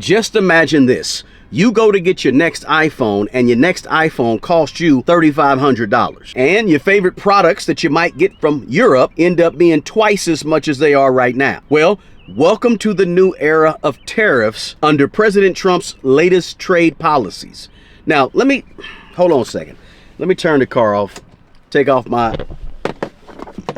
just imagine this. You go to get your next iPhone and your next iPhone costs you $3,500. And your favorite products that you might get from Europe end up being twice as much as they are right now. Well, welcome to the new era of tariffs under President Trump's latest trade policies. Now, hold on a second. Let me turn the car off, take off my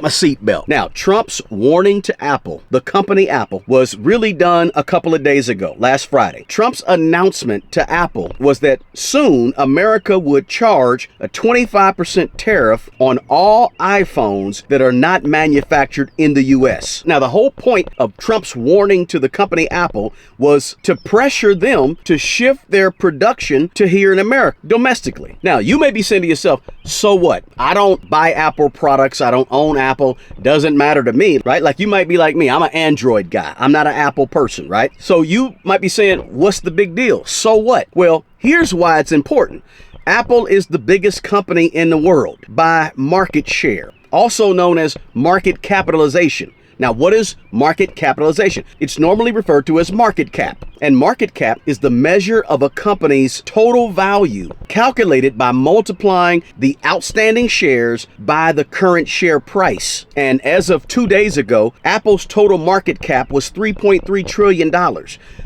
seatbelt. Now, Trump's warning to Apple, the company Apple, was really done a couple of days ago, last Friday. Trump's announcement to Apple was that soon America would charge a 25% tariff on all iPhones that are not manufactured in the US. Now, the whole point of Trump's warning to the company Apple was to pressure them to shift their production to here in America, domestically. Now, you may be saying to yourself, so what? I don't buy Apple products. I don't own Apple. Doesn't matter to me, right? Like, you might be like me. I'm an Android guy. I'm not an Apple person, right? So you might be saying, what's the big deal? So what? Well, here's why it's important. Apple is the biggest company in the world by market share, also known as market capitalization. Now, what is market capitalization? It's normally referred to as market cap. And market cap is the measure of a company's total value calculated by multiplying the outstanding shares by the current share price. And as of 2 days ago, Apple's total market cap was $3.3 trillion.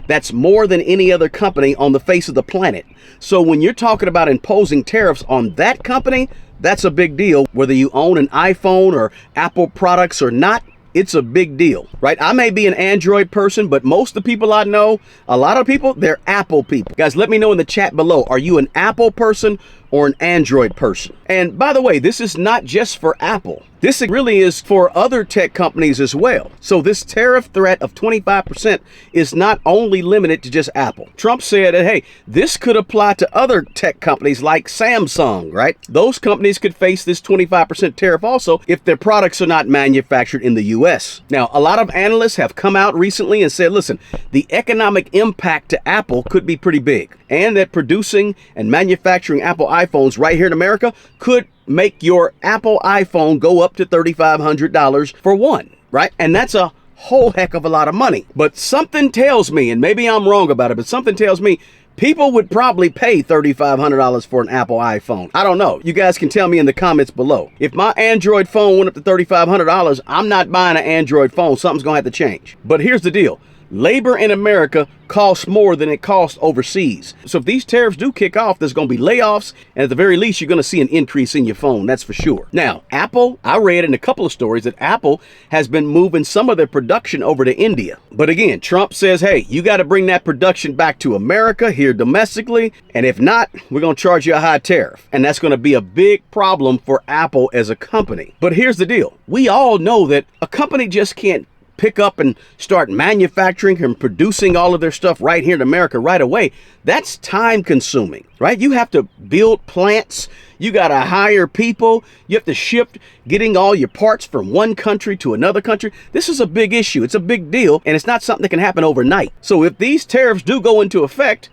That's more than any other company on the face of the planet. So when you're talking about imposing tariffs on that company, that's a big deal. Whether you own an iPhone or Apple products or not, it's a big deal, right? I may be an Android person, but most of the people I know, a lot of people, they're Apple people. Guys, let me know in the chat below. Are you an Apple person or an Android person? And by the way, this is not just for Apple. This really is for other tech companies as well. So this tariff threat of 25% is not only limited to just Apple. Trump said that, hey, this could apply to other tech companies like Samsung, right? Those companies could face this 25% tariff also if their products are not manufactured in the US. Now, a lot of analysts have come out recently and said, listen, the economic impact to Apple could be pretty big, and that producing and manufacturing Apple iPhones right here in America could make your Apple iPhone go up to $3,500 for one, right? And that's a whole heck of a lot of money. But something tells me, and maybe I'm wrong about it, but something tells me people would probably pay $3,500 for an Apple iPhone. I don't know. You guys can tell me in the comments below. If my Android phone went up to $3,500, I'm not buying an Android phone. Something's gonna have to change. But here's the deal. Labor in America costs more than it costs overseas. So if these tariffs do kick off, there's going to be layoffs, and at the very least, you're going to see an increase in your phone. That's for sure. Now, Apple, I read in a couple of stories that Apple has been moving some of their production over to India. But again, Trump says, hey, you got to bring that production back to America here domestically, and if not, we're going to charge you a high tariff. And that's going to be a big problem for Apple as a company. But here's the deal. We all know that a company just can't pick up and start manufacturing and producing all of their stuff right here in America right away. That's time consuming, right? You have to build plants. You got to hire people. You have to ship, getting all your parts from one country to another country. This is a big issue. It's a big deal, and it's not something that can happen overnight. So if these tariffs do go into effect,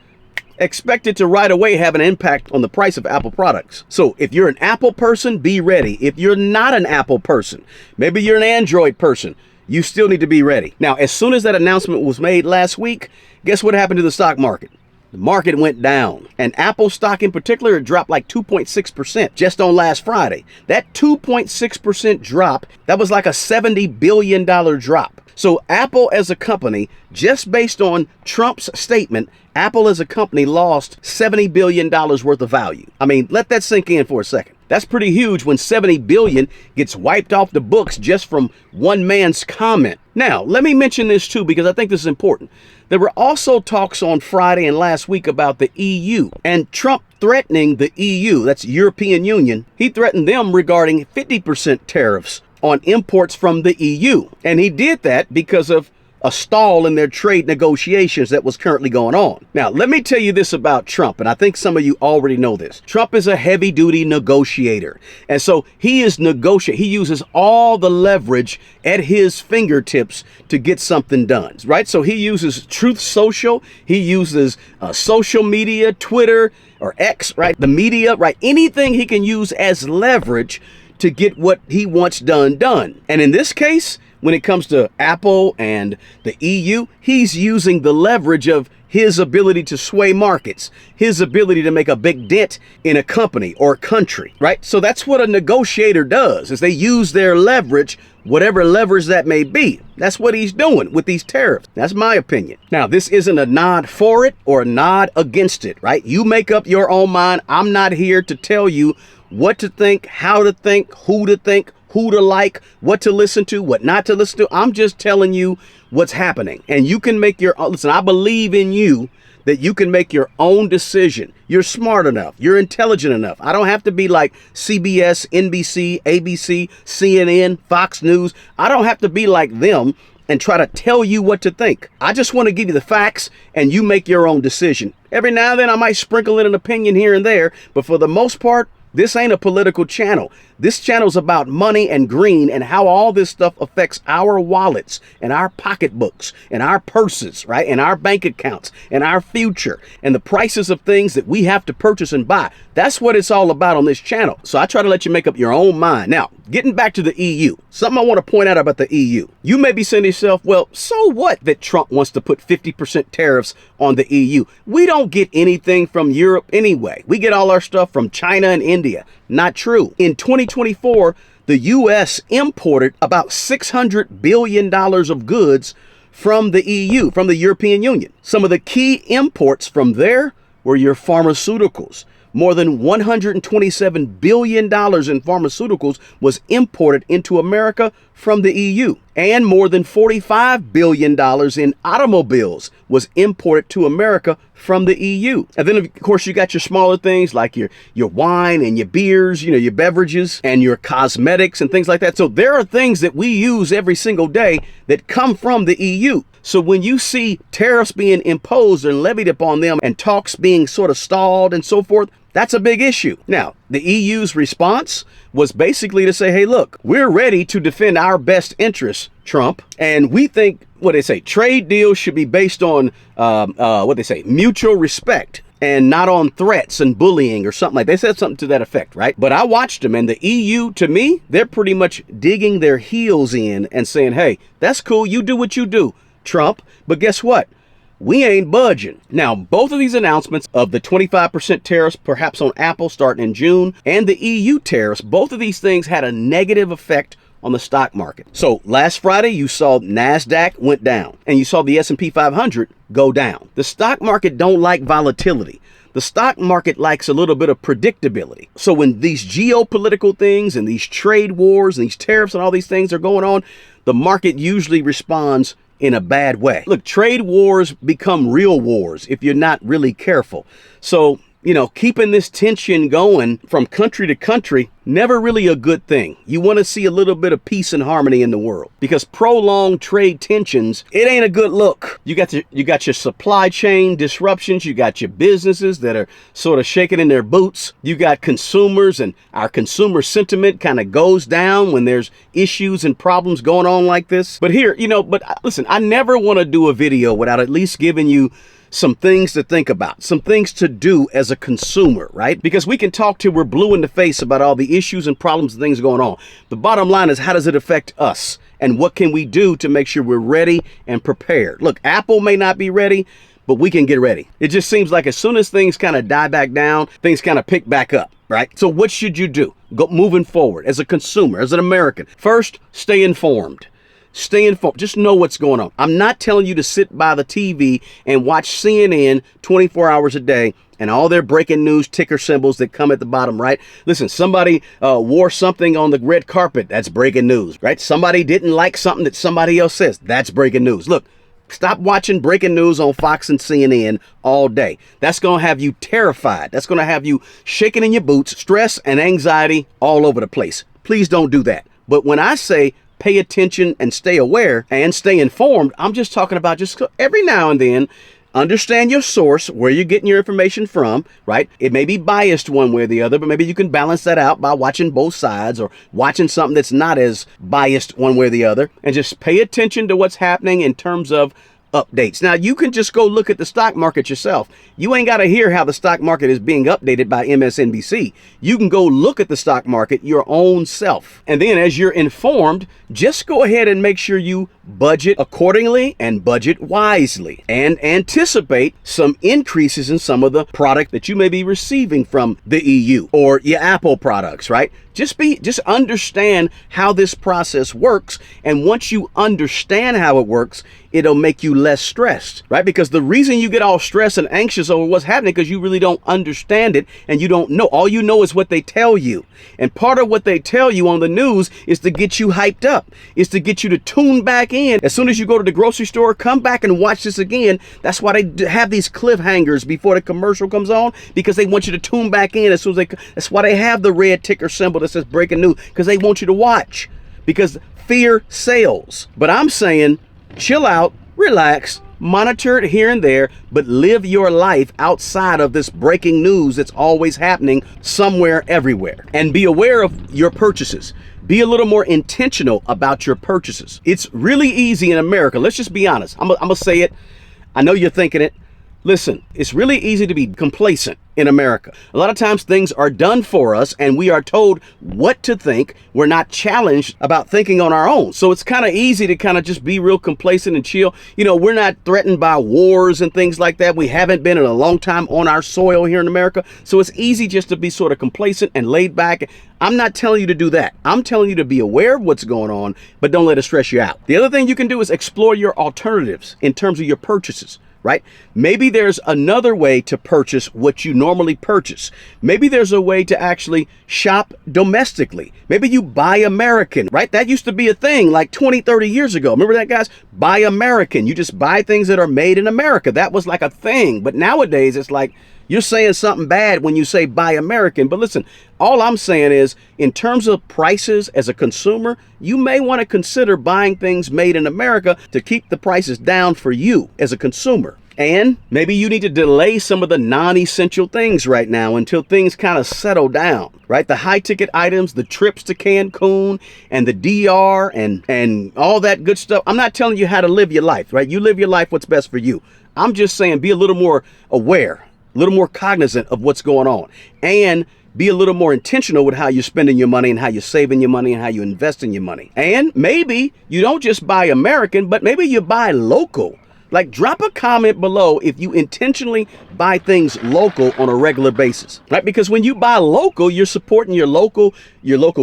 expect it to right away have an impact on the price of Apple products. So if you're an Apple person, be ready. If you're not an Apple person, maybe you're an Android person, you still need to be ready. Now, as soon as that announcement was made last week, guess what happened to the stock market? The market went down, and Apple stock in particular dropped like 2.6% just on last Friday. That 2.6% drop, that was like a $70 billion drop. So Apple as a company, just based on Trump's statement, Apple as a company lost $70 billion worth of value. I mean, let that sink in for a second. That's pretty huge when $70 billion gets wiped off the books just from one man's comment. Now, let me mention this too, because I think this is important. There were also talks on Friday and last week about the EU, and Trump threatening the EU, that's European Union. He threatened them regarding 50% tariffs on imports from the EU. And he did that because of a stall in their trade negotiations that was currently going on. Now, let me tell you this about Trump, and I think some of you already know this. Trump is a heavy-duty negotiator, and so he is negotiating. He uses all the leverage at his fingertips to get something done, right? So he uses Truth Social, he uses social media, Twitter, or X, right? The media, right? Anything he can use as leverage to get what he wants done. And in this case, when it comes to Apple and the EU, he's using the leverage of his ability to sway markets, his ability to make a big dent in a company or country, right? So that's what a negotiator does, is they use their leverage, whatever levers that may be. That's what he's doing with these tariffs. That's my opinion. Now, this isn't a nod for it or a nod against it, right? You make up your own mind. I'm not here to tell you what to think, how to think, who to like, what to listen to, what not to listen to. I'm just telling you what's happening. And you can make your own. Listen, I believe in you that you can make your own decision. You're smart enough. You're intelligent enough. I don't have to be like CBS, NBC, ABC, CNN, Fox News. I don't have to be like them and try to tell you what to think. I just want to give you the facts and you make your own decision. Every now and then I might sprinkle in an opinion here and there, but for the most part, this ain't a political channel. This channel's about money and green and how all this stuff affects our wallets and our pocketbooks and our purses, right? And our bank accounts and our future and the prices of things that we have to purchase and buy. That's what it's all about on this channel. So I try to let you make up your own mind. Now, getting back to the EU, something I want to point out about the EU. You may be saying to yourself, well, so what that Trump wants to put 50% tariffs on the EU? We don't get anything from Europe anyway. We get all our stuff from China and India. Not true. In 2024, the U.S. imported about $600 billion of goods from the EU, from the European Union. Some of the key imports from there were your pharmaceuticals. More than $127 billion in pharmaceuticals was imported into America from the EU. And more than $45 billion in automobiles was imported to America from the EU. And then, of course, you got your smaller things like your wine and your beers, your beverages and your cosmetics and things like that. So there are things that we use every single day that come from the EU. So when you see tariffs being imposed and levied upon them and talks being sort of stalled and so forth, that's a big issue. Now, the EU's response was basically to say, hey, look, we're ready to defend our best interests, Trump. And we think, trade deals should be based on, mutual respect and not on threats and bullying or something like that. They said something to that effect, right? But I watched them, and the EU, to me, they're pretty much digging their heels in and saying, hey, that's cool. You do what you do, Trump. But guess what? We ain't budging. Now, both of these announcements of the 25% tariffs, perhaps on Apple starting in June, and the EU tariffs, both of these things had a negative effect on the stock market. So last Friday, you saw NASDAQ went down and you saw the S&P 500 go down. The stock market don't like volatility. The stock market likes a little bit of predictability. So when these geopolitical things and these trade wars and these tariffs and all these things are going on, the market usually responds in a bad way. Look, trade wars become real wars if you're not really careful. So, keeping this tension going from country to country, never really a good thing. You want to see a little bit of peace and harmony in the world, because prolonged trade tensions, it ain't a good look. You got your supply chain disruptions. You got your businesses that are sort of shaking in their boots. You got consumers, and our consumer sentiment kind of goes down when there's issues and problems going on like this. But here, listen, I never want to do a video without at least giving you some things to think about, some things to do as a consumer, right? Because we can talk till we're blue in the face about all the issues and problems and things going on. The bottom line is, how does it affect us? And what can we do to make sure we're ready and prepared? Look, Apple may not be ready, but we can get ready. It just seems like as soon as things kind of die back down, things kind of pick back up, right? So what should you do moving forward as a consumer, as an American? First, stay informed. Stay informed. Just know what's going on. I'm not telling you to sit by the TV and watch CNN 24 hours a day and all their breaking news ticker symbols that come at the bottom, right? Listen, somebody wore something on the red carpet. That's breaking news, right? Somebody didn't like something that somebody else says. That's breaking news. Look, stop watching breaking news on Fox and CNN all day. That's going to have you terrified. That's going to have you shaking in your boots, stress and anxiety all over the place. Please don't do that. But when I say pay attention and stay aware and stay informed, I'm just talking about just every now and then, understand your source, where you're getting your information from, right? It may be biased one way or the other, but maybe you can balance that out by watching both sides or watching something that's not as biased one way or the other, and just pay attention to what's happening in terms of updates. Now, you can just go look at the stock market yourself. You ain't got to hear how the stock market is being updated by MSNBC. You can go look at the stock market your own self. And then as you're informed, just go ahead and make sure you budget accordingly and budget wisely and anticipate some increases in some of the product that you may be receiving from the EU or your Apple products, right? Just understand how this process works. And once you understand how it works, it'll make you less stressed, right? Because the reason you get all stressed and anxious over what's happening because you really don't understand it and you don't know. All you know is what they tell you. And part of what they tell you on the news is to get you hyped up, is to get you to tune back in. As soon as you go to the grocery store, come back and watch this again. That's why they have these cliffhangers before the commercial comes on, because they want you to tune back in as soon as that's why they have the red ticker symbol that says breaking news, because they want you to watch, because fear sells. But I'm saying, chill out, relax, monitor it here and there, but live your life outside of this breaking news that's always happening somewhere, everywhere. And be aware of your purchases. Be a little more intentional about your purchases. It's really easy in America. Let's just be honest. I'm gonna say it. I know you're thinking it. Listen, it's really easy to be complacent in America. A lot of times things are done for us and we are told what to think. We're not challenged about thinking on our own. So it's kind of easy to kind of just be real complacent and chill. You know, we're not threatened by wars and things like that. We haven't been in a long time on our soil here in America. So it's easy just to be sort of complacent and laid back. I'm not telling you to do that. I'm telling you to be aware of what's going on, but don't let it stress you out. The other thing you can do is explore your alternatives in terms of your purchases. Right? Maybe there's another way to purchase what you normally purchase. Maybe there's a way to actually shop domestically. Maybe you buy American, right? That used to be a thing like 20, 30 years ago. Remember that, guys? Buy American. You just buy things that are made in America. That was like a thing. But nowadays, it's like you're saying something bad when you say buy American. But listen, all I'm saying is, in terms of prices as a consumer, you may want to consider buying things made in America to keep the prices down for you as a consumer. And maybe you need to delay some of the non-essential things right now until things kind of settle down, right? The high ticket items, the trips to Cancun and the DR and all that good stuff. I'm not telling you how to live your life, right? You live your life what's best for you. I'm just saying be a little more aware, a little more cognizant of what's going on, and be a little more intentional with how you're spending your money and how you're saving your money and how you're investing your money. And maybe you don't just buy American, but maybe you buy local. Like, drop a comment below if you intentionally buy things local on a regular basis, right? Because when you buy local, you're supporting your local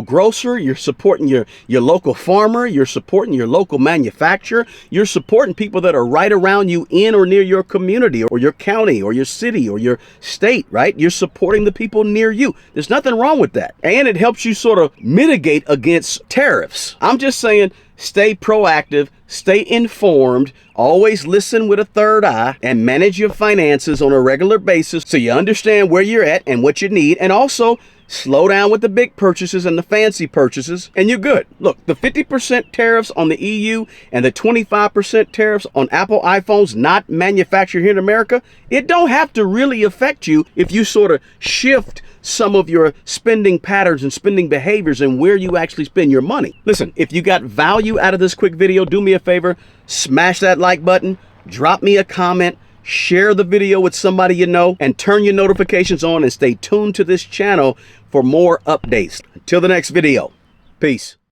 grocer, you're supporting your local farmer, you're supporting your local manufacturer, you're supporting people that are right around you in or near your community or your county or your city or your state, right? You're supporting the people near you. There's nothing wrong with that. And it helps you sort of mitigate against tariffs. I'm just saying, stay proactive, stay informed, always listen with a third eye, and manage your finances on a regular basis so you understand where you're at and what you need. And also slow down with the big purchases and the fancy purchases, and you're good. Look, the 50% tariffs on the EU and the 25% tariffs on Apple iPhones not manufactured here in America, it don't have to really affect you if you sort of shift some of your spending patterns and spending behaviors and where you actually spend your money. Listen, if you got value out of this quick video, do me a favor, smash that like button, drop me a comment, share the video with somebody you know, and turn your notifications on and stay tuned to this channel for more updates. Until the next video, peace.